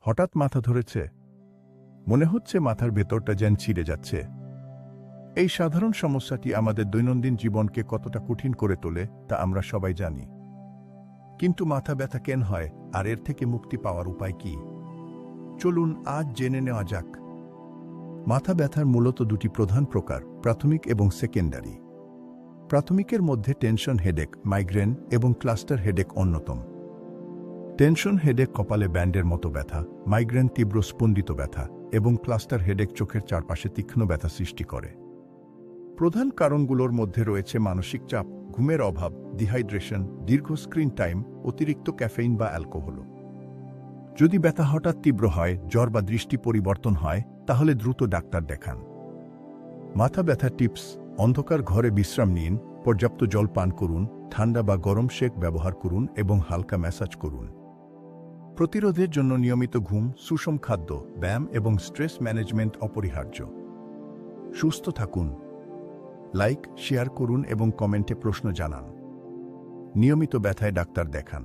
হঠাৎ মাথা ধরেছে, মনে হচ্ছে মাথার ভেতরটা যেন ছিঁড়ে যাচ্ছে। এই সাধারণ সমস্যাটি আমাদের দৈনন্দিন জীবনকে কতটা কঠিন করে তোলে তা আমরা সবাই জানি। কিন্তু মাথা ব্যথা কেন হয়, আর এর থেকে মুক্তি পাওয়ার উপায় কি? চলুন আজ জেনে নেওয়া যাক। মাথা ব্যথার মূলত দুটি প্রধান প্রকার, প্রাথমিক এবং সেকেন্ডারি। প্রাথমিকের মধ্যে টেনশন হেডেক, মাইগ্রেন এবং ক্লাস্টার হেডেক অন্যতম। টেনশন হেডেক কপালে ব্যান্ডের মতো ব্যথা, মাইগ্রেন তীব্র স্পন্দিত ব্যথা এবং ক্লাস্টার হেডেক চোখের চারপাশে তীক্ষ্ণ ব্যথা সৃষ্টি করে। প্রধান কারণগুলোর মধ্যে রয়েছে মানসিক চাপ, ঘুমের অভাব, ডিহাইড্রেশন, দীর্ঘ স্ক্রিন টাইম, অতিরিক্ত ক্যাফেইন বা অ্যালকোহল। যদি ব্যথা হঠাৎ তীব্র হয়, জ্বর বা দৃষ্টি পরিবর্তন হয়, তাহলে দ্রুত ডাক্তার দেখান। মাথা ব্যথা টিপস: অন্ধকার ঘরে বিশ্রাম নিন, পর্যাপ্ত জল পান করুন, ঠান্ডা বা গরম শেক ব্যবহার করুন এবং হালকা ম্যাসাজ করুন। প্রতিরোধের জন্য নিয়মিত ঘুম, সুষম খাদ্য, ব্যায়াম এবং স্ট্রেস ম্যানেজমেন্ট অপরিহার্য। সুস্থ থাকুন। লাইক, শেয়ার করুন এবং কমেন্টে প্রশ্ন জানান। নিয়মিত ব্যথায় ডাক্তার দেখান।